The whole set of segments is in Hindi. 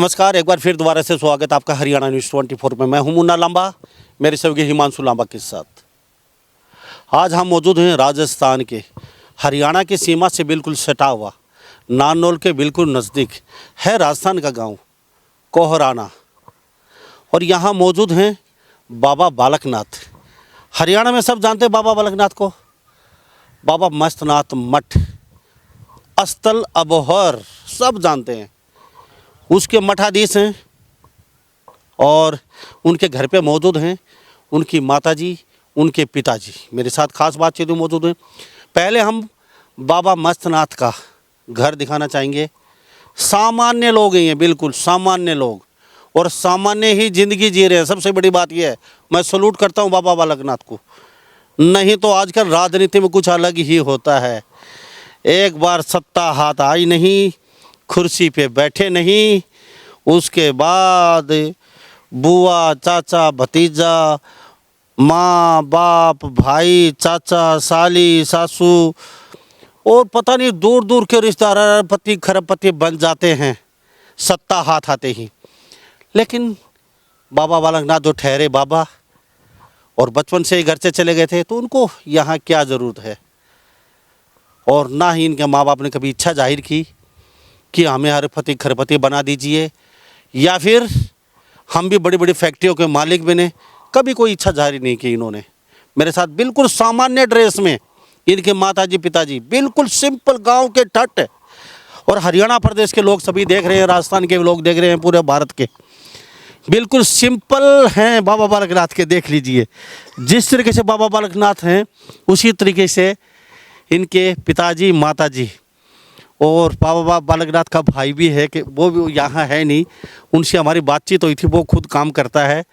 नमस्कार, एक बार फिर दोबारा से स्वागत आपका हरियाणा न्यूज़ 24 में। मैं हूं मुन्ना लांबा, मेरे सहयोगी हिमांशु लांबा के साथ। आज हम मौजूद हैं राजस्थान के हरियाणा की सीमा से बिल्कुल सटा हुआ नारनौल के बिल्कुल नज़दीक है राजस्थान का गांव कोहराना, और यहाँ मौजूद हैं बाबा बालकनाथ। हरियाणा में सब जानते हैं बाबा बालकनाथ को। बाबा मस्तनाथ मठ, अस्थल अबोहर सब जानते हैं। उसके मठाधीश हैं और उनके घर पे मौजूद हैं उनकी माताजी, उनके पिताजी। मेरे साथ खास बातचीत मौजूद हैं। पहले हम बाबा मस्तनाथ का घर दिखाना चाहेंगे। सामान्य लोग हैं ये, बिल्कुल सामान्य लोग, और सामान्य ही ज़िंदगी जी रहे हैं। सबसे बड़ी बात यह है, मैं सलूट करता हूँ बाबा बालकनाथ को। नहीं तो आजकल राजनीति में कुछ अलग ही होता है। एक बार सत्ता हाथ आई नहीं, कुर्सी पे बैठे नहीं, उसके बाद बुआ, चाचा, भतीजा, माँ बाप, भाई, चाचा, साली, सासू और पता नहीं दूर दूर के रिश्तेदार पति खरबपति बन जाते हैं सत्ता हाथ आते ही। लेकिन बाबा बालकनाथ जो ठहरे बाबा और बचपन से ही घर से चले गए थे, तो उनको यहाँ क्या ज़रूरत है। और ना ही इनके माँ बाप ने कभी इच्छा जाहिर की कि हमें हरपति खरपति बना दीजिए या फिर हम भी बड़ी बड़ी फैक्ट्रियों के मालिक बने। कभी कोई इच्छा जाहिर नहीं की इन्होंने। मेरे साथ बिल्कुल सामान्य ड्रेस में इनके माताजी पिताजी, बिल्कुल सिंपल गांव के ठट। और हरियाणा प्रदेश के लोग सभी देख रहे हैं, राजस्थान के लोग देख रहे हैं, पूरे भारत के बिल्कुल सिंपल हैं बाबा बालकनाथ के। देख लीजिए जिस तरीके से बाबा बालकनाथ हैं उसी तरीके से इनके पिताजी माताजी। और बाबा बालकनाथ का भाई भी है कि वो भी यहाँ है नहीं, उनसे हमारी बातचीत हुई थी। वो खुद काम करता है।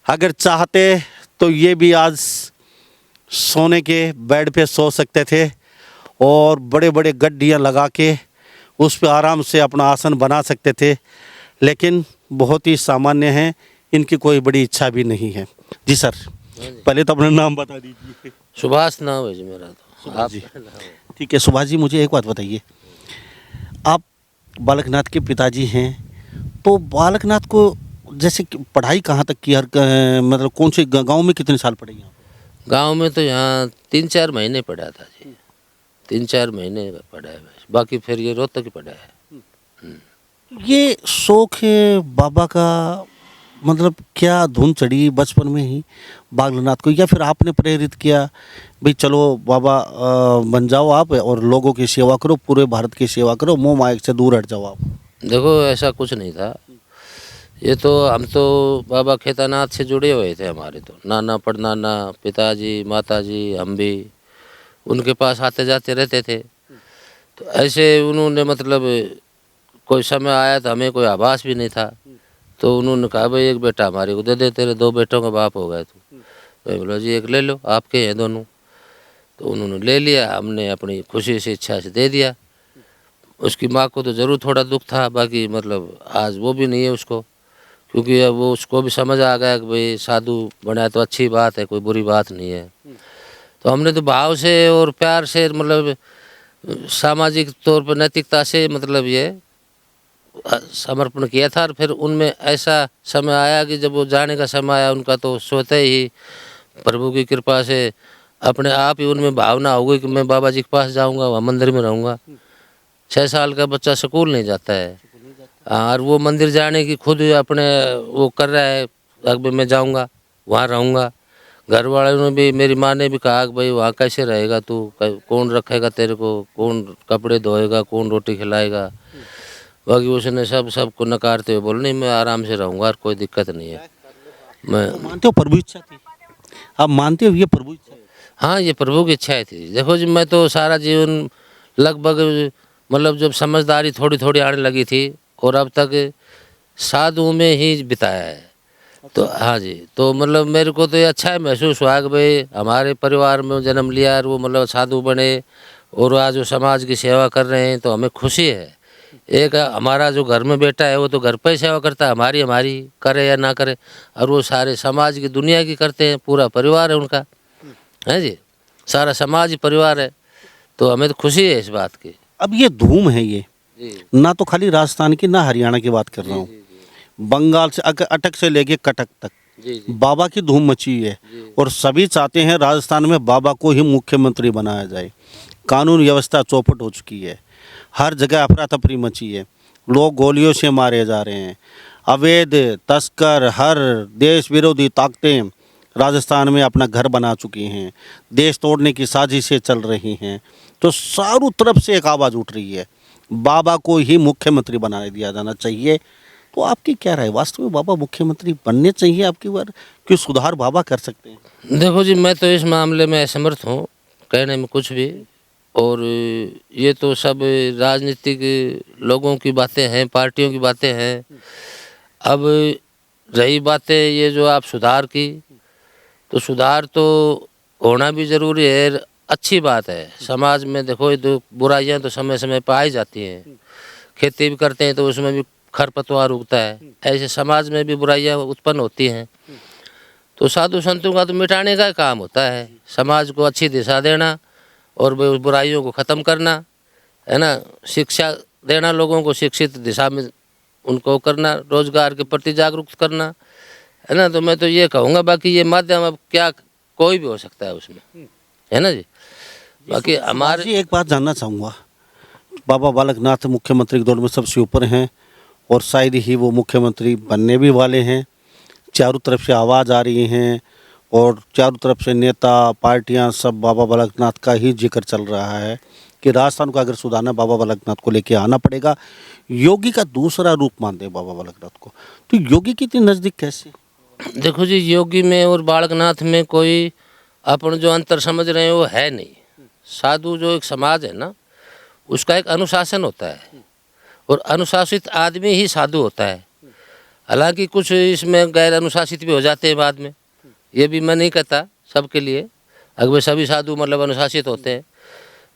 अगर चाहते तो ये भी आज सोने के बेड पे सो सकते थे और बड़े बड़े गड्डियाँ लगा के उस पर आराम से अपना आसन बना सकते थे, लेकिन बहुत ही सामान्य हैं। इनकी कोई बड़ी इच्छा भी नहीं है। जी सर, पहले तो अपना नाम बता दीजिए। सुभाष नाम है जी मेरा। तो सुभाष जी, ठीक है। सुभाष जी, मुझे एक बात बताइए, आप बालकनाथ के पिताजी हैं, तो बालकनाथ को जैसे कि पढ़ाई कहाँ तक की, मतलब कौन से गांव में कितने साल पढ़े यहाँ? गांव में तो यहाँ 3-4 महीने पढ़ा था जी। 3-4 महीने पढ़ा है बस, बाकी फिर ये रोहतक ही पढ़ा है। ये शौक है बाबा का, मतलब क्या धुन चढ़ी बचपन में ही बालकनाथ को, या फिर आपने प्रेरित किया भाई चलो बाबा बन जाओ आप और लोगों की सेवा करो, पूरे भारत की सेवा करो, मोह माया से दूर हट जाओ आप? देखो ऐसा कुछ नहीं था। ये तो हम तो बाबा खेतानाथ से जुड़े हुए थे। हमारे तो नाना परनाना, पिताजी, माताजी, हम भी उनके पास आते जाते रहते थे। तो ऐसे उन्होंने मतलब कोई समय आया तो हमें कोई आभास भी नहीं था, तो उन्होंने कहा भाई एक बेटा हमारे को दे दे, तेरे 2 बेटों का बाप हो गए तू। तो बोला जी एक ले लो, आपके हैं दोनों। तो उन्होंने ले लिया, हमने अपनी खुशी से इच्छा से दे दिया। उसकी माँ को तो ज़रूर थोड़ा दुख था, बाकी मतलब आज वो भी नहीं है उसको, क्योंकि अब वो उसको भी समझ आ गया कि भाई साधु बनाए तो अच्छी बात है, कोई बुरी बात नहीं है। तो हमने तो भाव से और प्यार से, मतलब सामाजिक तौर पर नैतिकता से, मतलब ये समर्पण किया था। और फिर उनमें ऐसा समय आया कि जब वो जाने का समय आया उनका, तो सोते ही प्रभु की कृपा से अपने आप ही उनमें भावना हो गई कि मैं बाबा जी के पास जाऊंगा, वहाँ मंदिर में रहूँगा। 6 साल का बच्चा स्कूल नहीं जाता है, और वो मंदिर जाने की खुद अपने वो कर रहा है, अब मैं जाऊंगा वहाँ रहूँगा। घर वालों ने भी, मेरी माँ ने भी कहा कि भाई वहाँ कैसे रहेगा तू, कौन रखेगा तेरे को, कौन कपड़े धोएगा, कौन रोटी खिलाएगा। बाकी उसने सबको नकारते हुए बोला नहीं मैं आराम से रहूँगा और कोई दिक्कत नहीं है। मैं मानते हो प्रभु इच्छा थी? आप मानते हो ये प्रभु इच्छा है? हाँ, ये प्रभु की इच्छा थी। देखो जी, मैं तो सारा जीवन लगभग, मतलब जब समझदारी थोड़ी थोड़ी आने लगी थी और अब तक साधु में ही बिताया है। तो हाँ जी, तो मतलब मेरे को तो ये अच्छा है महसूस हुआ कि भाई हमारे परिवार में जन्म लिया और वो मतलब साधु बने और आज वो समाज की सेवा कर रहे हैं, तो हमें खुशी है। एक हमारा जो घर में बेटा है वो तो घर पर ही सेवा करता है, हमारी करे या ना करे, और वो सारे समाज की दुनिया की करते हैं, पूरा परिवार है उनका, है जी, सारा समाज ही परिवार है। तो हमें तो खुशी है इस बात की। अब ये धूम है, ये जी ना तो खाली राजस्थान की ना हरियाणा की बात कर रहा हूँ, बंगाल से अटक से लेके कटक तक जी जी बाबा की धूम मची है। जी और सभी चाहते हैं राजस्थान में बाबा को ही मुख्यमंत्री बनाया जाए। कानून व्यवस्था चौपट हो चुकी है, हर जगह अफरा तफरी मची है, लोग गोलियों से मारे जा रहे हैं, अवैध तस्कर हर देश विरोधी ताकतें राजस्थान में अपना घर बना चुकी हैं, देश तोड़ने की साजिशें चल रही हैं। तो चारों तरफ से एक आवाज़ उठ रही है, बाबा को ही मुख्यमंत्री बना दिया जाना चाहिए। तो आपकी क्या राय, वास्तव में बाबा मुख्यमंत्री बनने चाहिए आपकी बार, कि सुधार बाबा कर सकते हैं? देखो जी, मैं तो इस मामले में असमर्थ हूँ कहने में कुछ भी। और ये तो सब राजनीतिक लोगों की बातें हैं, पार्टियों की बातें हैं। अब रही बातें ये जो आप सुधार की, तो सुधार तो होना भी ज़रूरी है, अच्छी बात है। समाज में देखो ये तो बुराइयां तो समय समय पर आई जाती हैं। खेती भी करते हैं तो उसमें भी खरपतवार उगता है, ऐसे समाज में भी बुराइयां उत्पन्न होती हैं। तो साधु संतों का तो मिटाने का ही काम होता है, समाज को अच्छी दिशा देना और बुराइयों को ख़त्म करना, है ना। शिक्षा देना, लोगों को शिक्षित दिशा में उनको करना, रोजगार के प्रति जागरूक करना, है ना। तो मैं तो ये कहूँगा, बाकी ये माध्यम अब क्या कोई भी हो सकता है उसमें, है ना जी। बाकी हमारे जी एक बात जानना चाहूँगा, बाबा बालकनाथ मुख्यमंत्री के दौर में सबसे ऊपर हैं और शायद ही वो मुख्यमंत्री बनने भी वाले हैं। चारों तरफ से आवाज़ आ रही हैं और चारों तरफ से नेता पार्टियां सब बाबा बालकनाथ का ही जिक्र चल रहा है कि राजस्थान को अगर सुधारना बाबा बालकनाथ को लेके आना पड़ेगा। योगी का दूसरा रूप मानते हैं बाबा बालकनाथ को, तो योगी की इतनी नज़दीक कैसे? देखो जी, योगी में और बालकनाथ में कोई अपन जो अंतर समझ रहे हैं वो है नहीं। साधु जो एक समाज है ना, उसका एक अनुशासन होता है और अनुशासित आदमी ही साधु होता है। हालांकि कुछ इसमें गैर अनुशासित भी हो जाते हैं बाद में, ये भी मैं नहीं कहता सबके लिए, अगर सभी साधु मतलब अनुशासित होते हैं।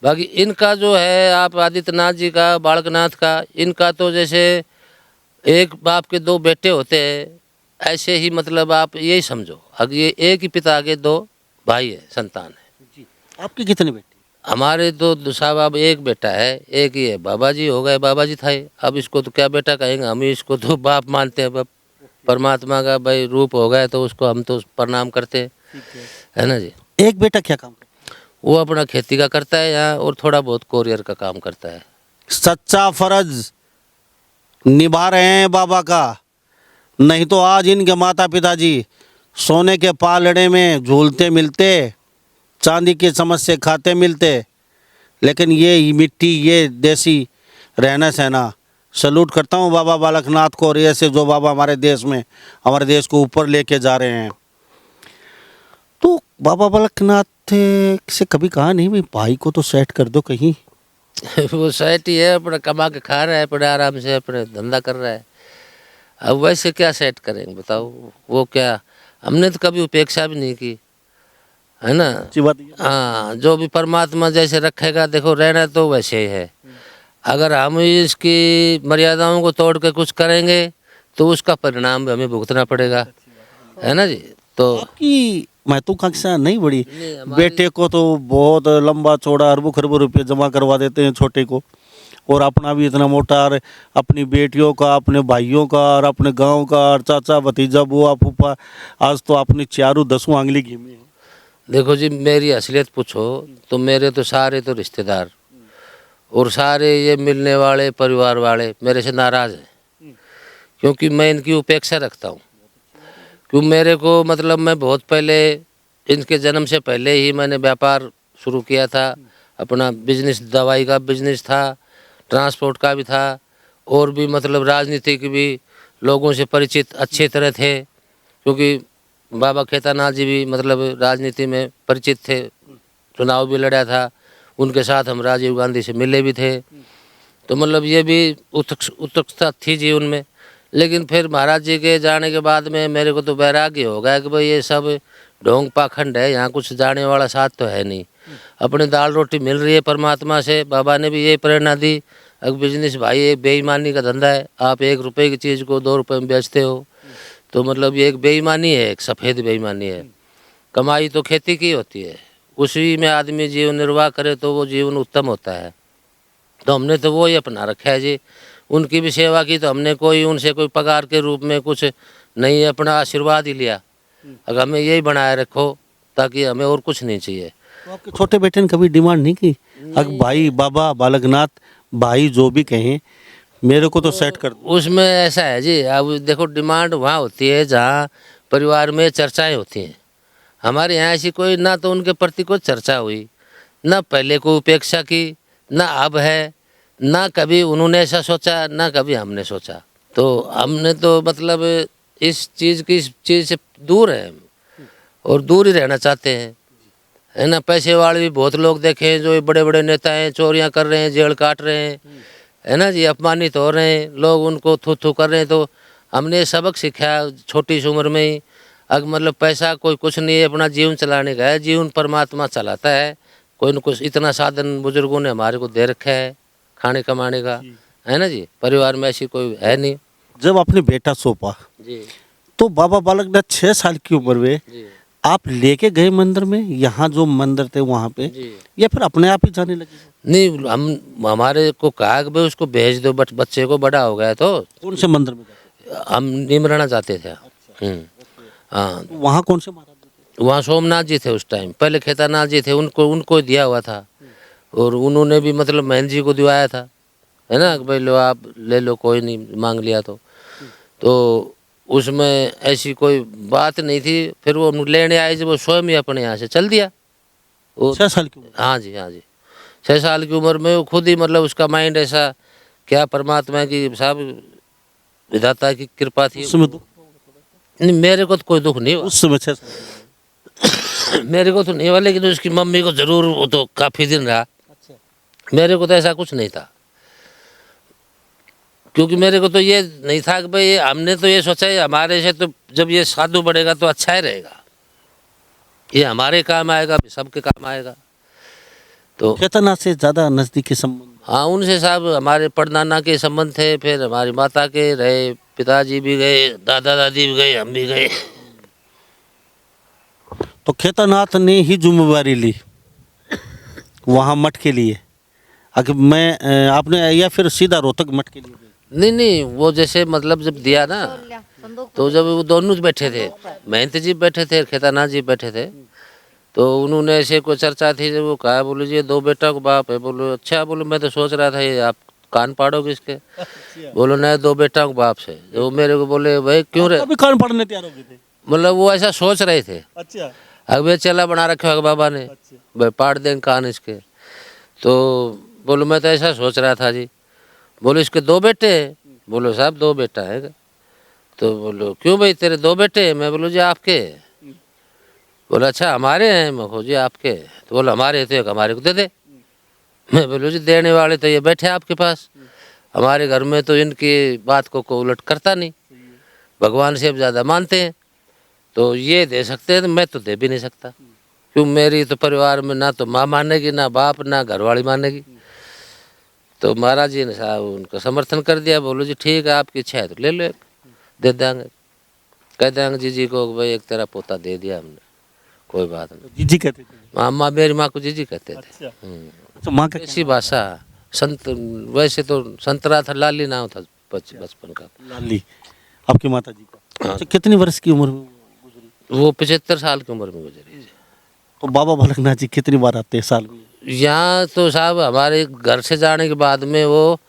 बाकी इनका जो है, आप आदित्यनाथ जी का, बालकनाथ का, इनका तो जैसे एक बाप के दो बेटे होते हैं, ऐसे ही मतलब आप यही समझो, अगर ये एक ही पिता के दो भाई है, संतान है। जी, आपके कितने बेटे? हमारे तो साहब अब एक बेटा है, एक ही है, बाबा जी हो गए, बाबा जी था ही। अब इसको तो क्या बेटा कहेंगे, हम ही इसको तो बाप मानते हैं। बाप परमात्मा का भाई रूप हो गया तो उसको हम तो प्रणाम करते हैं, है ना जी। एक बेटा क्या काम करता वो अपना खेती का करता है यहाँ और थोड़ा बहुत कोरियर का काम करता है। है? सच्चा फर्ज निभा रहे हैं बाबा का, नहीं तो आज इनके माता पिताजी सोने के पालड़े में झूलते मिलते, चांदी के चम्मच से खाते मिलते। लेकिन ये मिट्टी, ये देसी रहना सहना, सल्यूट करता हूँ बाबा बालकनाथ को और ऐसे जो बाबा हमारे देश में, हमारे देश को ऊपर लेके जा रहे हैं। तो बाबा बालकनाथ से कभी कहा नहीं भाई भाई को तो सेट कर दो कहीं? वो सेट ही है, अपना कमा के खा रहा है, अपने आराम से अपने धंधा कर रहा है। अब वैसे क्या सेट करेंगे बताओ, वो क्या, हमने तो कभी उपेक्षा भी नहीं की, है ना। अच्छी बात है। हाँ, जो भी परमात्मा जैसे रखेगा, देखो रहना तो वैसे ही है। अगर हम इसकी मर्यादाओं को तोड़ के कुछ करेंगे तो उसका परिणाम भी हमें भुगतना पड़ेगा, है ना जी। तो आपकी महत्वाकांक्षा नहीं बढ़ी? नहीं, हमारी- बेटे को तो बहुत लंबा चौड़ा अरबों खरबों रुपये जमा करवा देते हैं छोटे को, और अपना भी इतना मोटा, और अपनी बेटियों का, अपने भाइयों का, और अपने गांव का, और चाचा भतीजा बुआ फूफा, आज तो अपनी चारों दसों आंगली घीमे हैं। देखो जी, मेरी असलियत पूछो तो मेरे तो सारे तो रिश्तेदार और सारे ये मिलने वाले परिवार वाले मेरे से नाराज़ हैं, क्योंकि मैं इनकी उपेक्षा रखता हूँ। क्यों, मेरे को मतलब मैं बहुत पहले, इनके जन्म से पहले ही मैंने व्यापार शुरू किया था, अपना बिजनेस, दवाई का बिजनेस था, ट्रांसपोर्ट का भी था, और भी मतलब राजनीति की भी लोगों से परिचित अच्छी तरह थे, क्योंकि बाबा केदारनाथ जी भी मतलब राजनीति में परिचित थे, चुनाव भी लड़ा था, उनके साथ हम राजीव गांधी से मिले भी थे। तो मतलब ये भी उत्सुकता थी जीवन में। लेकिन फिर महाराज जी के जाने के बाद में मेरे को तो वैराग्य हो गया कि भाई ये सब ढोंग पाखंड है, यहाँ कुछ जाने वाला साथ तो है नहीं। अपनी दाल रोटी मिल रही है परमात्मा से, बाबा ने भी यही प्रेरणा दी। अब बिजनेस भाई एक बेईमानी का धंधा है, आप 1 रुपये की चीज़ को 2 रुपये में बेचते हो, तो मतलब ये एक बेईमानी है, एक सफ़ेद बेईमानी है। कमाई तो खेती की होती है, उसी में आदमी जीवन निर्वाह करे तो वो जीवन उत्तम होता है। तो हमने तो वो ही अपना रखा है जी। उनकी भी सेवा की, तो हमने कोई उनसे कोई पगार के रूप में कुछ नहीं, अपना आशीर्वाद ही लिया। अगर हमें यही बनाए रखो, ताकि हमें और कुछ नहीं चाहिए। तो आपके छोटे बेटे ने कभी डिमांड नहीं की, अगर भाई बाबा बालकनाथ भाई जो भी कहें मेरे को तो सेट कर दो? उसमें ऐसा है जी, अब देखो डिमांड वहाँ होती है जहाँ परिवार में चर्चाएं होती हैं। हमारे यहाँ ऐसी कोई ना तो उनके प्रति कोई चर्चा हुई, ना पहले कोई उपेक्षा की, ना अब है, ना कभी उन्होंने ऐसा सोचा, ना कभी हमने सोचा। तो हमने तो मतलब इस चीज़ से दूर है और दूर ही रहना चाहते हैं, है ना। पैसे वाले भी बहुत लोग देखे हैं जो ये बड़े बड़े नेता हैं, चोरियां कर रहे हैं, जेल काट रहे हैं, है ना जी, अपमानित हो रहे हैं लोग, उनको थू थू कर रहे हैं। तो हमने सबक सीखा छोटी सी उम्र में ही, अगर मतलब पैसा कोई कुछ नहीं है, अपना जीवन चलाने का है, जीवन परमात्मा चलाता है। कोई न कुछ इतना साधन बुजुर्गों ने हमारे को दे रखा है खाने कमाने का, है ना जी। परिवार में ऐसी कोई है नहीं जब आपने बेटा सौंपा जी। तो बाबा बालकनाथ 6 साल की उम्र में जी आप लेके गए मंदिर में, यहाँ जो मंदिर थे वहाँ पे, जी। या फिर अपने आप ही जाने लगे? नहीं, हम हमारे को कहा कि भाई उसको भेज दो, बच्चे को बड़ा हो गया तो। कौन से मंदिर में जाते? हम निमराना जाते थे। हाँ, तो वहाँ कौन से महाराज जी थे? वहाँ सोमनाथ जी थे उस टाइम, पहले खेतानाथ जी थे, उनको दिया हुआ था। और उन्होंने भी मतलब महन जी को दिवाया था, है ना, कि भाई लो आप ले लो, कोई नहीं मांग लिया तो उसमें ऐसी कोई बात नहीं थी। फिर वो लेने आए जब, वो स्वयं ही अपने यहाँ से चल दिया वो। 6 साल की उम्र? हाँ जी, हाँ जी। 6 साल की उम्र में वो खुद ही मतलब उसका माइंड ऐसा, क्या परमात्मा की साहब विधाता की कृपा थी। उस समय दुख? नहीं, मेरे को तो कोई दुख नहीं हुआ, उस समय 6 साल? मेरे को तो नहीं हुआ, लेकिन उसकी मम्मी को जरूर, वो तो काफी दिन रहा। अच्छा। मेरे को तो ऐसा कुछ नहीं था, क्योंकि मेरे को तो ये नहीं था कि भाई हमने तो ये सोचा है हमारे से तो जब ये साधु बढ़ेगा तो अच्छा ही रहेगा, ये हमारे काम आएगा, सबके काम आएगा। तो खेतनाथ से ज्यादा नजदीकी संबंध? हाँ, उनसे साहब हमारे परदाना के संबंध थे, फिर हमारी माता के रहे, पिताजी भी गए, दादा दादी भी गए, हम भी गए। तो खेतनाथ ने ही जिम्मेवारी ली वहाँ मठ के लिए, अगर मैं आपने, या फिर सीधा रोहतक मठ के लिए गए? नहीं, वो जैसे मतलब जब दिया ना, तो जब वो दोनों बैठे थे, महंत जी बैठे थे, खेतानाथ जी बैठे थे, तो उन्होंने ऐसे कोई चर्चा थी, जब वो कहा, बोले जी 2 बेटा को बाप है। बोलो अच्छा, बोलो मैं तो सोच रहा था ये आप कान पाड़ोगे इसके। बोलो नहीं, 2 बेटा को बाप से। जो मेरे को बोले भाई क्यों रे, अभी कान पढ़ने तैयार हो गए थे? मतलब वो ऐसा सोच रहे थे। अच्छा। अब ये चला बना रखा होगा बाबा ने, भाई पाड़ देंगे कान इसके। तो बोलो मैं तो ऐसा सोच रहा था जी। बोलो इसके 2 बेटे हैं? बोलो साहब 2 बेटा है। तो बोलो क्यों भाई तेरे 2 बेटे हैं? मैं बोलो जी आपके। बोला अच्छा हमारे हैं? मैं बोलो जी आपके। तो बोलो हमारे तो एक हमारे को दे दे। मैं बोलो जी देने वाले तो ये बैठे आपके पास, हमारे घर में तो इनकी बात को उलट करता नहीं, भगवान से अब ज़्यादा मानते हैं, तो ये दे सकते हैं, तो मैं तो दे भी नहीं सकता, क्यों मेरी तो परिवार में ना तो माँ मानेगी, ना बाप, ना घरवाली मानेगी। तो महाराज जी ने साहब उनका समर्थन कर दिया। बोलो जी ठीक है, आपकी इच्छा है तो ले लो, एक दे देंगे, कह देंगे जीजी को भाई एक तेरा पोता दे दिया हमने, कोई बात नहीं। जीजी कहते थे? माँ, मेरी माँ को जीजी कहते थे। अच्छा। तो माँ का ऐसी भाषा, संत वैसे तो संतरा था, लाली नाम था बचपन का। लाली आपकी माता जी का? हाँ। अच्छा, कितनी वर्ष की उम्र में गुजरी? वो 75 साल की उम्र में गुजरी। तो बाबा बालकनाथ जी कितनी बार आते हैं साल में? यहाँ तो साहब हमारे घर से जाने के बाद में वो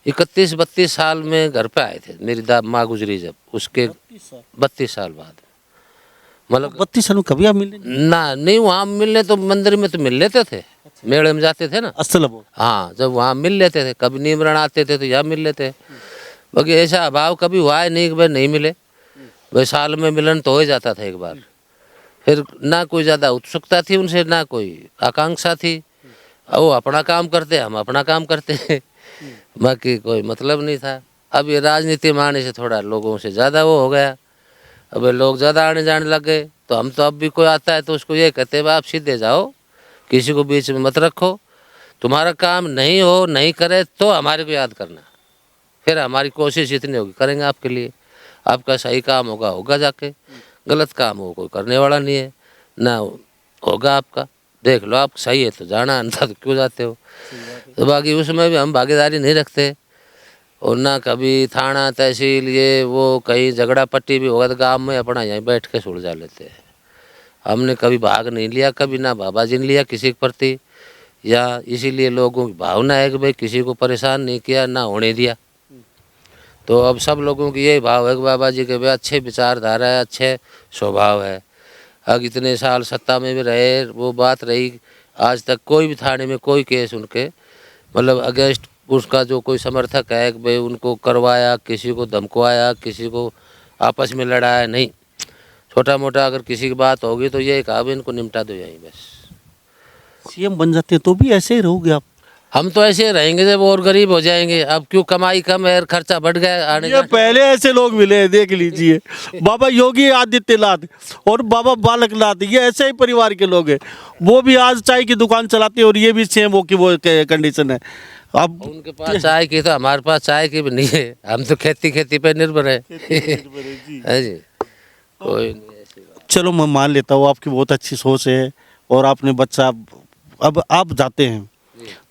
31-32 साल में घर पे आए थे। मेरी माँ गुजरी जब, उसके 32 साल बाद, मतलब 32 साल में कभी आप मिले? ना नहीं, वहाँ मिलने तो मंदिर में तो मिल लेते थे, मेले में जाते थे ना। असल हाँ, जब वहाँ मिल लेते थे, कभी नीमरण आते थे तो यहाँ मिल लेते। बाकी ऐसा अभाव कभी हुआ है नहीं कि भाई नहीं मिले, भाई साल में मिलन तो हो ही जाता था एक बार। फिर ना कोई ज़्यादा उत्सुकता थी उनसे, ना कोई आकांक्षा थी, वो अपना काम करते, हम अपना काम करते, बाकी कोई मतलब नहीं था। अब ये राजनीति में आने से थोड़ा लोगों से ज़्यादा वो हो गया, अब लोग ज़्यादा आने जाने लग गए, तो हम तो अब भी कोई आता है तो उसको ये कहते हैं आप सीधे जाओ, किसी को बीच में मत रखो, तुम्हारा काम नहीं हो, नहीं करे तो हमारे को याद करना, फिर हमारी कोशिश इतनी होगी करेंगे आपके लिए, आपका सही काम होगा होगा जाके, गलत काम हो कोई करने वाला नहीं है, ना होगा आपका। देख लो आप सही है तो जाना, अन्यथा तो क्यों जाते हो। तो बाकी उसमें भी हम भागीदारी नहीं रखते, और ना कभी थाना तहसील ये वो कहीं झगड़ा पट्टी भी होगा तो गाँव में अपना यहीं बैठ के सुलझा लेते हैं। हमने कभी भाग नहीं लिया, कभी ना बाबा जी ने लिया किसी के प्रति, या इसीलिए लोगों की भावना है कि भाई किसी को परेशान नहीं किया ना होने दिया। तो अब सब लोगों की यही भाव है कि बाबा जी के भी अच्छे विचारधारा है, अच्छे स्वभाव है। अब इतने साल सत्ता में भी रहे, वो बात रही, आज तक कोई भी थाने में कोई केस उनके मतलब अगेंस्ट उसका जो कोई समर्थक है कि भाई उनको करवाया, किसी को धमकवाया, किसी को आपस में लड़ाया, नहीं। छोटा मोटा अगर किसी की बात होगी तो ये कहा भाई इनको निपटा दो यहीं बस। सीएम बन जाते हैं तो भी ऐसे ही रहोगे आप? हम तो ऐसे रहेंगे जब और गरीब हो जाएंगे। अब क्यों, कमाई कम है, खर्चा बढ़ गया आने ये जाने। पहले ऐसे लोग मिले हैं, देख लीजिए। बाबा योगी आदित्यनाथ और बाबा बालकनाथ, ये ऐसे ही परिवार के लोग हैं। वो भी आज चाय की दुकान चलाते हैं और ये भी सेम वो की वो कंडीशन है। अब उनके पास चाय की, तो हमारे पास चाय की भी नहीं है। हम तो खेती पे निर्भर है। है जी, कोई नहीं ऐसी बात। चलो मैं मान लेता हूँ आपकी बहुत अच्छी सोच है, और आपने बच्चा, अब आप जाते हैं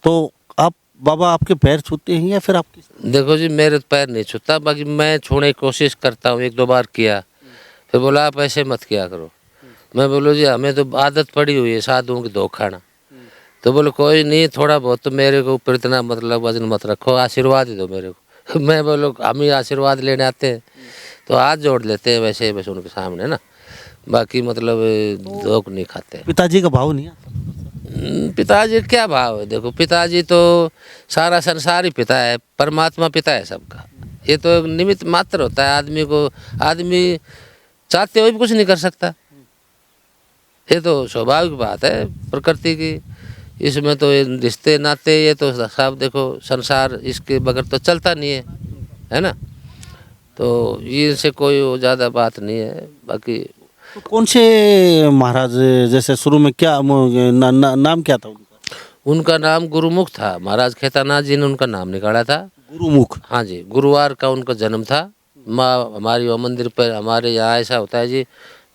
तो आप बाबा आपके पैर छूते हैं या फिर आपकी? देखो जी, मेरे तो पैर नहीं छूता, बाकी मैं छूने की कोशिश करता हूँ, एक दो बार किया, फिर बोला आप ऐसे मत किया करो। मैं बोलो जी हमें तो आदत पड़ी हुई है साधुओं की धो खाना। तो बोलो कोई नहीं, थोड़ा बहुत तो मेरे को ऊपर इतना मतलब वजन मत रखो, आशीर्वाद ही दो मेरे को। मैं बोलो हम ही आशीर्वाद लेने आते हैं तो हाथ जोड़ लेते हैं वैसे बस उनके सामने ना, बाकी मतलब धोख नहीं खाते। पिताजी का भाव नहीं आता? पिताजी का क्या भाव है, देखो पिताजी तो सारा संसार ही पिता है, परमात्मा पिता है सबका। ये तो एक निमित्त मात्र होता है आदमी को, आदमी चाहते हुए भी कुछ नहीं कर सकता। ये तो स्वाभाविक बात है प्रकृति की, इसमें तो ये रिश्ते नाते ये तो सब देखो संसार इसके बगैर तो चलता नहीं है ना। तो ये से कोई ज़्यादा बात नहीं है। बाकी तो कौन से महाराज, जैसे शुरू में क्या नाम क्या था उनका? उनका नाम गुरुमुख था, महाराज खेतानाथ जी ने उनका नाम निकाला था। गुरुमुख? हाँ जी, गुरुवार का उनका जन्म था। माँ हमारी वो मंदिर पर, हमारे यहाँ ऐसा होता है जी,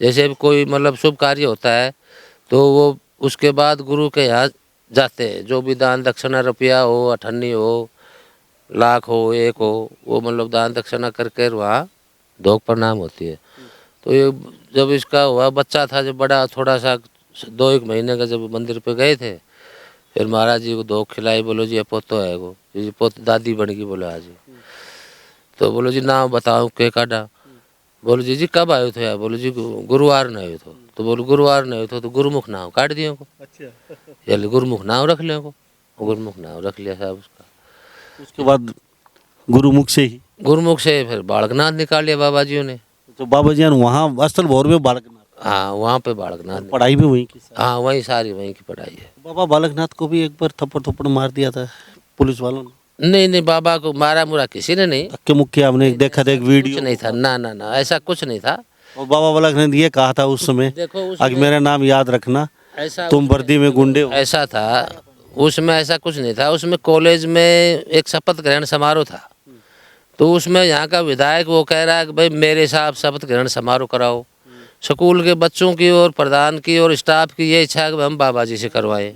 जैसे भी कोई मतलब शुभ कार्य होता है तो वो उसके बाद गुरु के यहाँ जाते हैं। जो भी दान दक्षिणा, रुपया हो, अठन्नी हो, लाख हो, एक हो, वो मतलब दान दक्षिणा करके वहाँ धोख प्रणाम होती है। तो ये जब इसका हुआ, बच्चा था जब बड़ा थोड़ा सा 2-1 महीने का, जब मंदिर पे गए थे, फिर महाराज जी को धोख खिलाई। बोलो जी ये पोतो है, वो ये पोत दादी बन गई। बोलो आज। तो बोलो जी नाम बताओ के काटा। बोलो जी कब आए थे? बोलो जी गुरुवार ने आए थे। तो बोलो गुरुवार ने आए थे तो गुरुमुख नाम काट दिए को। अच्छा, गुरुमुख नाम रख ले को। गुरुमुख नाम रख लिया साहब उसका। उसके बाद गुरुमुख से ही, गुरुमुख से फिर बालकनाथ निकाल लिया बाबा जी ने। तो बाबा जी वहाँ अस्थल भौर में बालकनाथ? हाँ वहाँ पे बालकनाथ। पढ़ाई भी वहीं की? हाँ वहीं सारी वहीं की पढ़ाई है। बाबा बालकनाथ को भी एक बार थप्पड़ थप्पड़ मार दिया था पुलिस वालों ने? नहीं नहीं, बाबा को मारा मुरा किसी ने नहीं। धक्के मुक्के हमने देखा था एक वीडियो। कुछ नहीं था, ना ना ना, ऐसा कुछ नहीं था। और बाबा बालकनाथ ने ये कहा था उस समय, देखो अगर मेरा नाम याद रखना, ऐसा तुम वर्दी में गुंडे हो। ऐसा था उसमें, ऐसा कुछ नहीं था उसमें। कॉलेज में एक शपथ ग्रहण समारोह था, तो उसमें यहाँ का विधायक वो कह रहा है कि भाई मेरे साथ शपथ ग्रहण समारोह कराओ। स्कूल के बच्चों की और प्रधान की और स्टाफ की ये इच्छा है कि हम बाबा जी से करवाएं,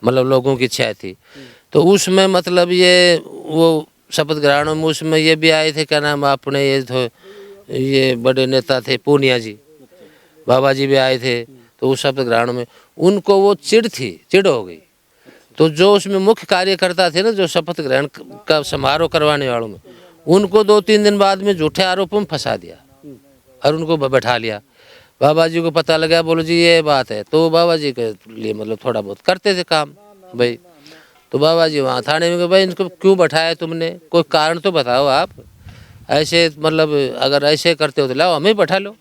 मतलब लोगों की इच्छा थी। तो उसमें मतलब ये वो शपथ ग्रहणों में उसमें ये भी आए थे, क्या नाम अपने ये तो ये बड़े नेता थे पूनिया जी, बाबा जी भी आए थे। तो उस शपथ ग्रहण में उनको वो चिढ़ हो गई। तो जो उसमें मुख्य कार्यकर्ता थे ना, जो शपथ ग्रहण का समारोह करवाने वालों में, उनको 2-3 दिन बाद में झूठे आरोपों में फंसा दिया और उनको बैठा लिया। बाबा जी को पता लगा, बोलो जी ये बात है। तो बाबा जी के लिए मतलब थोड़ा बहुत करते थे काम भाई। तो बाबा जी वहाँ थाने में गए, भाई इनको क्यों बैठाया तुमने, कोई कारण तो बताओ आप। ऐसे मतलब अगर ऐसे करते हो तो लाओ हमें बैठा लो।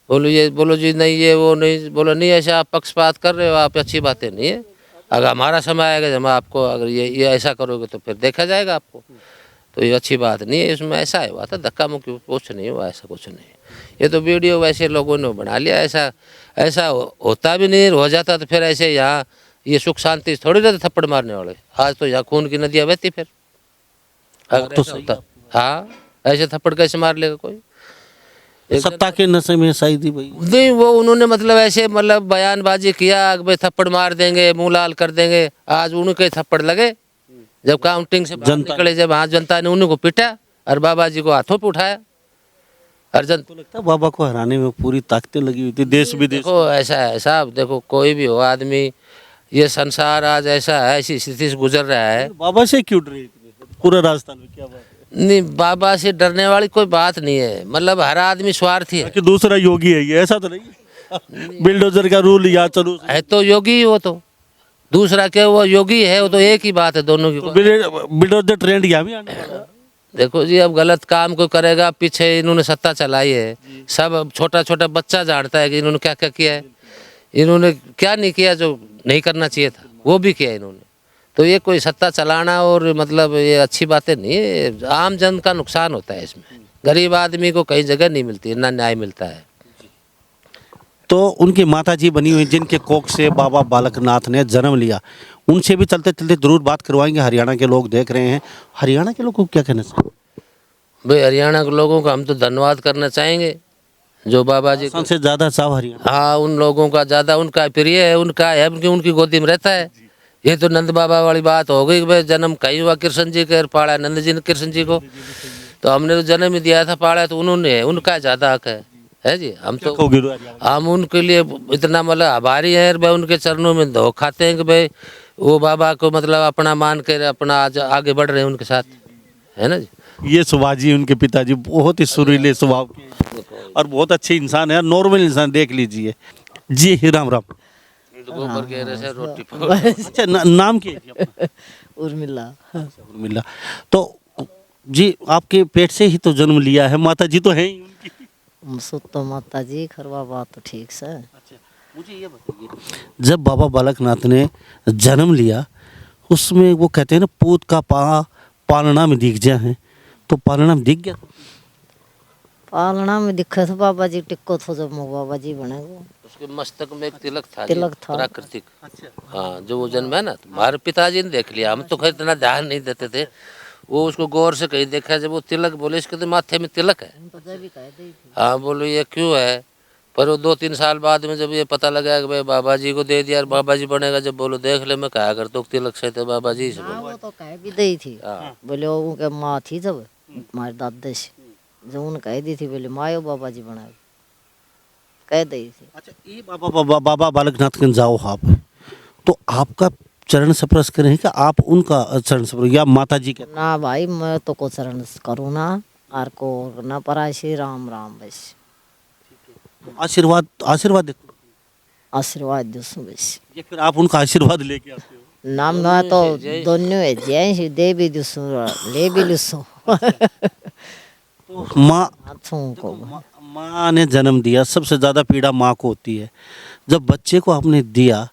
बोलो जी नहीं ये वो नहीं। बोलो नहीं, ऐसे आप पक्षपात कर रहे हो, आप अच्छी बातें नहीं है। अगर हमारा समय आएगा जब आपको अगर ये ऐसा करोगे तो फिर देखा जाएगा आपको। तो ये अच्छी बात नहीं है। इसमें ऐसा हुआ था धक्का मुक्की, कुछ नहीं हुआ, ऐसा कुछ नहीं। ये तो वीडियो वैसे लोगों ने बना लिया, ऐसा होता भी नहीं। हो जाता तो फिर ऐसे यहाँ ये सुख शांति थोड़ी रहते थप्पड़ मारने वाले। आज तो यहाँ खून की नदियाँ बहती फिर अगर तो ऐसा होता। हाँ ऐसे थप्पड़ कैसे मार लेगा कोई। सत्ता के नशे में शायद ही भाई। नहीं, वो उन्होंने मतलब ऐसे मतलब बयानबाजी किया कि भाई थप्पड़ मार देंगे, मुंह लाल कर देंगे। आज उनके थप्पड़ लगे जब काउंटिंग से बाहर निकले, जब हाँ जनता ने उन्हीं को पीटा और बाबा जी को हाथों पे उठाया। और तो लगता है बाबा को हराने में पूरी ताकतें लगी हुई थी देश विदेश। देखो ऐसा है साहब, देखो कोई भी हो आदमी, ये संसार आज ऐसा है, ऐसी स्थिति से गुजर रहा है। बाबा से क्यों डरे इतने पूरे राजस्थान में, क्या बात है? नहीं, बाबा से डरने वाली कोई बात नहीं है। मतलब हर आदमी स्वार्थी है। कि दूसरा योगी है, ये ऐसा तो नहीं है? बिल्डोजर का रूल या चलो है तो योगी ही वो तो, दूसरा क्या वो योगी है, वो तो एक ही बात है दोनों की। बिल्डोजर ट्रेंड यहाँ भी आने वाला है। देखो जी, अब गलत काम को करेगा, पीछे इन्होंने सत्ता चलाई है, सब छोटा छोटा बच्चा जानता है कि इन्होंने क्या क्या किया है, इन्होंने क्या नहीं किया जो नहीं करना चाहिए था, वो भी किया इन्होंने। तो ये कोई सत्ता चलाना और मतलब ये अच्छी बातें नहीं है। आम जन का नुकसान होता है इसमें, गरीब आदमी को कहीं जगह नहीं मिलती है, ना न्याय मिलता है। तो उनकी माता जी बनी हुई जिनके कोख से बाबा बालकनाथ ने जन्म लिया, उनसे भी चलते चलते जरूर बात करवाएंगे। हरियाणा के लोग देख रहे हैं, हरियाणा के लोग को क्या कहना चाहिए? भाई हरियाणा के लोगों का हम तो धन्यवाद करना चाहेंगे, जो बाबा जी सबसे ज्यादा चाव हरियाणा। हाँ, उन लोगों का ज़्यादा उनका प्रिय है, उनका है, उनकी गोदी में रहता है। ये तो नंद बाबा वाली बात हो गई कि भाई जन्म कहीं हुआ कृष्ण जी के, पाड़ा नंद जी ने कृष्ण जी को, तो हमने तो जन्म ही दिया था, पाड़ा तो उन्होंने है, उनका ज़्यादा हक है जी। हम तो हम उनके लिए इतना मतलब आभारी हैं भाई, उनके चरणों में धो खाते हैं कि भाई वो बाबा को मतलब अपना मान कर अपना आज आगे बढ़ रहे हैं उनके साथ, है ना जी। ये सुभाजी उनके पिताजी बहुत ही सुरीले स्वभाव के और बहुत अच्छे इंसान है, नॉर्मल इंसान, देख लीजिए जी। राम राम। गोबर के रस है, रोटी अच्छा नाम क्या है आपका? उर्मिला। उर्मिला। तो जी आपके पेट से ही तो जन्म लिया है, माता जी तो हैं ही उनकी। तो माता जी खरवा बात तो ठीक से। अच्छा मुझे ये बताइए, जब बाबा बालकनाथ ने जन्म लिया उसमें वो कहते हैं ना पूत का पालना में दिख जा है, तो पालना में दिख गया? पालना में दिखा था बाबा जी, टिक्को था जब मैं बाबा जी बने वो। उसके मस्तक में एक तिलक था जी, तिलक था। प्राकृतिक। हाँ, जो वो जन्म है ना, तो हमारे पिताजी ने देख लिया, हम तो खैर इतना ध्यान नहीं देते थे। वो उसको गौर से कहीं देखा, जब वो तिलक बोले इसके तो माथे में तिलक है। हाँ, बोलो ये क्यों है? पर वो 2-3 साल बाद में जब ये पता लगा कि भाई बाबा जी को दे दिया और बाबा जी बनेगा, जब बोलो देख ले मैं कहा कर तो तिलक से थे बाबा जी से। वो तो कह भी दी थी, बोले उनके माँ थी जब हमारे दादा से, जो उन कह दी थी बोले मायो बाबा जी बना कह दी थी। अच्छा ये बाबा बालकनाथ के जाओ आप, तो आपका चरण स्पर्श करें कि आप उनका चरण स्पर्श या माता जी के? ना भाई मैं तो को चरण करूँ ना, और को ना पराशी राम राम बस आशीर्वाद आशीर्वाद देते हो? आशीर्वाद दो बस। या फिर आप उनका आशीर्वाद लेके आते हो? नाम मैं तो दोनों है, जय दे भी दूसू ले भी लूसो। तो माँ को माँ ने जन्म दिया, सबसे ज़्यादा पीड़ा माँ को होती है। जब बच्चे को आपने दिया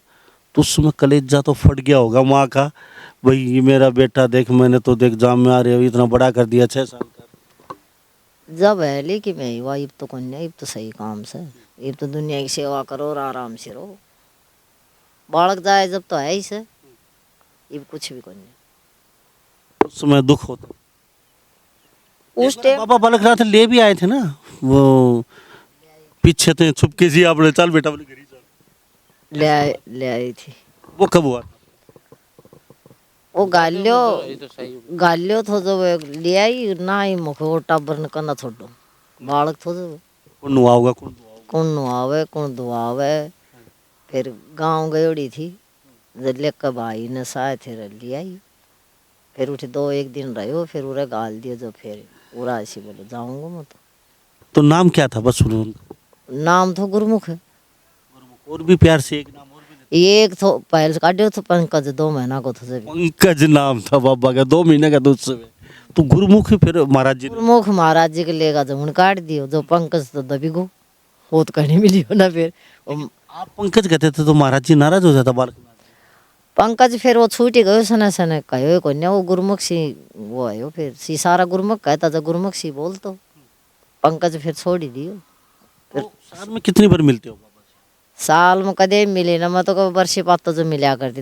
तो उस समय कलेजा तो फट गया होगा माँ का, भाई ये मेरा बेटा देख, मैंने तो देख जाम में आ रहे हो इतना बड़ा कर दिया 6 साल का। जब है लेकिन मैं हुआ इब तो कन्या, इब तो सही काम से, इब तो दुनिया की सेवा करो और आराम से रहो। बालक जाए जब तो है ही से, इब कुछ भी कन्या। उस समय दुख होता। उस टाइम बाबा बालकनाथ ले भी आए थे ना, वो पीछे थे छुपके से, आपने चल बेटा बोले घर ही चल। ले आई थी। वो कब हुआ? वो गालियो थो जो ले आई ना ही मुख वो टाबर ने करना छोड़ो बालक थो जो कौन नुआओगा कौन नुआवे कौन दुआवे। फिर गांव गयोड़ी थी, जब लेकर भाई ने साए थे ले आई। फिर उठे 2-1 दिन रहो, फिर उरे गाल दिया, जो फिर उरा ऐसी बोलो जाऊंगा मैं तो नाम क्या था बस उनका? नाम तो गुरमुख है। और भी प्यार से एक नाम और भी एक तो पहले से काटियो तो पंकज 2 महीना को था। पंकज नाम था बाबा का, 2 महीने का दूध से। तो गुरुमुख फिर महाराज जी गुरमुख महाराज जी के लेगा जब उन काट दियो, जो पंकज तो दबी गो हो तो कहने मिलियो ना। फिर आप पंकज कहते थे तो महाराज जी नाराज हो जाता बालक? पंकज फिर वो छूटी गयो सने सने कहो कन्या, वो गुरमुख सी वो आयो, फिर सी सारा गुरमुख कहता जब गुरमुख सी बोल तो पंकज फिर छोड़ ही दियो। तो साल में कितनी बार मिलते हो बाबा से? साल में कदे मिले ना, मैं तो कभी बरसी पात तो जो मिला करती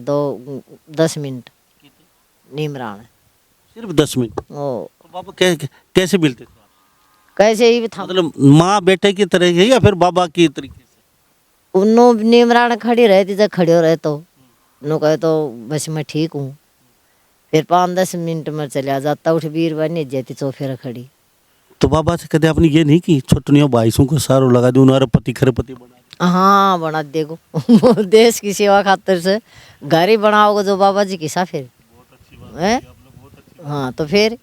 10 मिनट नीमरान सिर्फ 10 मिनट? ओ तो बाबा कैसे मिलते थे? कैसे ही था मतलब माँ बेटे की तरह है या फिर बाबा की तरीके से? उन्नो नीमरान खड़ी रहती जब खड़े रहे तो नो कहे तो बस मैं ठीक हूँ। फिर 5-10 मिनट में चला जाता उठ बीर बनी जाती चौफेरा खड़ी। तो बाबा से कदे आपने ये नहीं की छोटनियों बाईसों को सारो लगा दूं उन्हारे पति खरपति बना? हाँ बना देगो देश की सेवा खातिर से घर ही बनाओगे जो बाबा जी की सा फिर हैं? हाँ तो फिर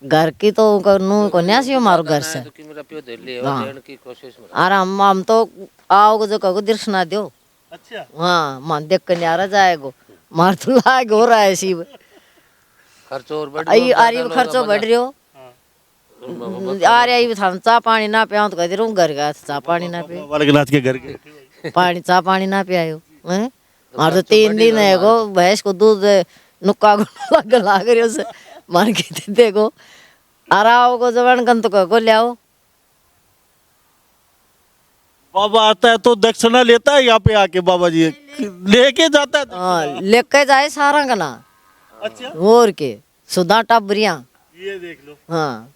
घर की तो नु को न्यासी हो मारो घर से। कि मेरा प्यो दे लिए हाँ। देने की कोशिश में और हम तो आओगे जो कहो दर्शना दो। अच्छा हाँ मान देख कर न्यारा जाएगो मार तो लाग हो रहा है शिव खर्च और बढ़ आई आरी खर्चो बढ़ रही हो आ रहा ही था चा पानी ना पिया तो कहते रहूं घर का चा पानी ना पिया बालकनाथ के घर के पानी चा पानी ना पियायो हैं मार तो 3 दिन है गो भैंस को दूध नुक्का लग लाग रही से मार के देखो आराओ को जवान गन तो को ले आओ। बाबा आता है तो दक्षिणा लेता है यहाँ पे आके बाबा जी लेके जाता है हाँ लेके जाए सारा का ना अच्छा और के सुधा टाबरिया ये देख लो हाँ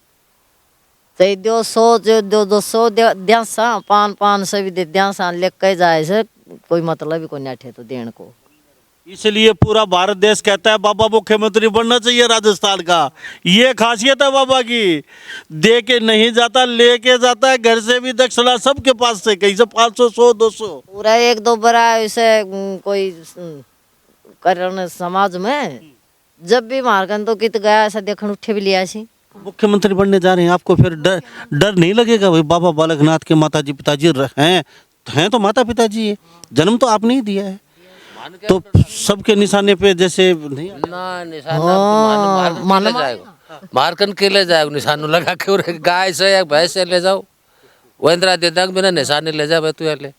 सही दो 100 जो 200 द्यासा 500 भी दे द्यासा लेके जाए से कोई मतलब ही को नहीं तो देन को। इसलिए पूरा भारत देश कहता है बाबा मुख्यमंत्री बनना चाहिए राजस्थान का। ये खासियत है बाबा की, दे के नहीं जाता लेके जाता है घर से भी दक्षिणा सबके पास से कहीं से 500 100 200 पूरा 1-2 बरा ऐसे कोई करण समाज में जब भी मारकन तो कित गया ऐसा देखन उठे भी लिया सी। मुख्यमंत्री बनने जा रहे हैं आपको फिर डर नहीं लगेगा भाई बाबा बालकनाथ के माताजी पिताजी हैं तो माता पिताजी है जन्म तो आपने ही दिया है तो सबके निशाने पे जैसे नहीं ना निशान मारकन के ले जाएगा निशान लगा के और गाय से या भैंस से ले जाओ वो इंदिरा दे देंगे बिना निशान ले जा तू ले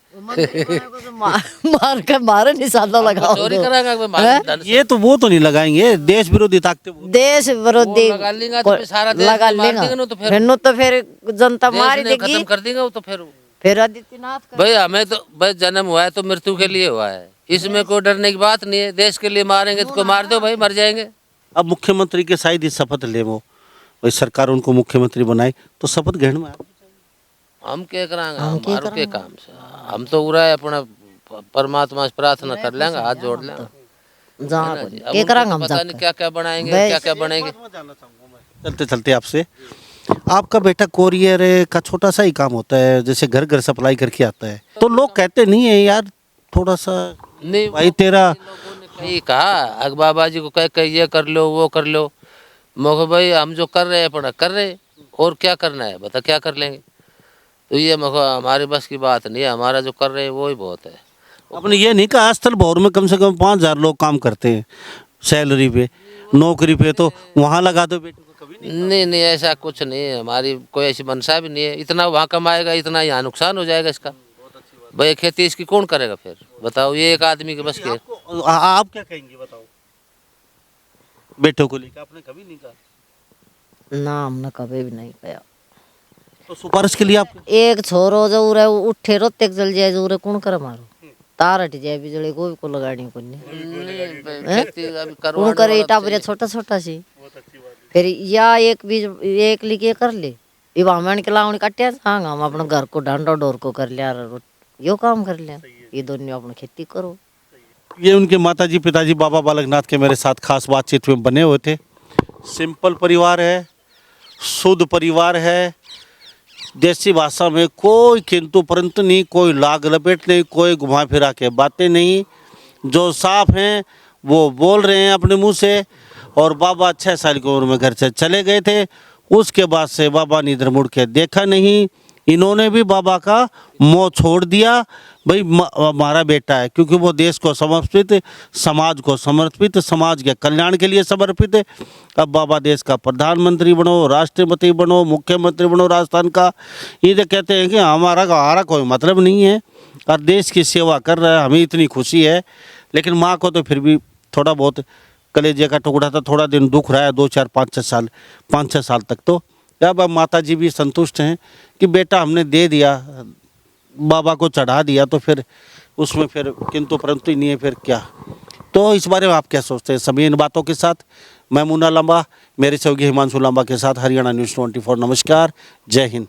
मार कर मारे निशाना लगाओ चोरी कराएगा ये तो वो तो नहीं लगाएंगे देश विरोधी ताकतें देश विरोधी लगा लेगा तो फिर सारा देश लगा मार लेगा देंगे ना तो फिर फिर नो तो फिर जनता मार देश ने देगी खत्म कर देंगे वो तो फिर आदित्यनाथ का भाई हमें तो भाई जन्म हुआ है तो मृत्यु के लिए हुआ है इसमें कोई डरने की बात नहीं है। देश के लिए मारेंगे तो कोई मार दो भाई मर जाएंगे। अब मुख्यमंत्री के शायद ही शपथ ले वो भाई सरकार उनको मुख्यमंत्री बनाए तो शपथ ग्रहण में हम क्या कराएंगे हमारे के काम से हम तो पूरा अपना परमात्मा से प्रार्थना कर लेंगे हाथ जोड़ लेंगे जहाँ अब के उनको करांगे तो हम पता नहीं क्या क्या बनाएंगे क्या क्या बनेंगे। चलते चलते आपसे आपका बेटा कोरियर का छोटा सा ही काम होता है जैसे घर घर सप्लाई करके आता है तो लोग कहते नहीं है यार थोड़ा सा नहीं भाई तेरा लोगों ने कहीं कहा अग बाबा जी को कह ये कर लो वो कर लो मगर भाई हम जो कर रहे हैं अपना कर रहे और क्या करना है बता क्या कर लेंगे तो ये मगर हमारे बस की बात नहीं है हमारा जो कर रहे हैं वो ही बहुत है। आपने ये नहीं कहा स्थल भौर में कम से कम 5000 लोग काम करते हैं सैलरी पे नौकरी पे तो वहाँ लगा दो बेटे को कभी नहीं ऐसा कुछ नहीं है हमारी कोई ऐसी मनसा भी नहीं है इतना वहाँ कमाएगा इतना यहाँ नुकसान हो जाएगा इसका भाई खेती इसकी कौन करेगा फिर बताओ ये एक आदमी के बस के आप क्या कहेंगे बताओ बेटों को लेकर आपने कभी नहीं कहा ना हमने कभी भी नहीं पाया तो सिफारिश के लिए आप एक छोरो जो उरे उठे रोते जल जाए जो उरे कौन करे मारो तार हट जाए बिजली कोई को लगानी को नहीं कौन करे टाबरिया छोटा छोटा सी फिर या एक बीज एक लिखे कर ले ये बामण के लावण काटिया सांग हम अपने घर को डांडो डोर को कर लिया यो काम कर लिया ये दोनों अपनी खेती करो। ये उनके माताजी पिताजी बाबा बालकनाथ के मेरे साथ खास बातचीत में बने हुए थे। सिंपल परिवार है शुद्ध परिवार है देसी भाषा में कोई किंतु परंतु नहीं कोई लाग लपेट नहीं कोई घुमा फिरा के बातें नहीं जो साफ हैं वो बोल रहे हैं अपने मुंह से। और बाबा 6 साल की उम्र में घर से चले गए थे उसके बाद से बाबा ने इधर मुड़ के देखा नहीं। इन्होंने भी बाबा का मोह छोड़ दिया भाई हमारा बेटा है क्योंकि वो देश को समर्पित समाज को समर्पित समाज के कल्याण के लिए समर्पित है। अब बाबा देश का प्रधानमंत्री बनो राष्ट्रपति बनो मुख्यमंत्री बनो राजस्थान का ये तो कहते हैं कि हमारा कोई मतलब नहीं है और देश की सेवा कर रहा है हमें इतनी खुशी है। लेकिन माँ को तो फिर भी थोड़ा बहुत कलेजे का टुकड़ा था थोड़ा दिन दुख रहा है 2 4 5 6 साल तक तो अब माता जी भी संतुष्ट हैं कि बेटा हमने दे दिया बाबा को चढ़ा दिया तो फिर उसमें फिर किंतु परंतु ही नहीं है फिर क्या। तो इस बारे में आप क्या सोचते हैं। सभी इन बातों के साथ मैं मुन्ना लांबा मेरे सहयोगी हिमांशु लांबा के साथ हरियाणा न्यूज़ 24। नमस्कार, जय हिंद।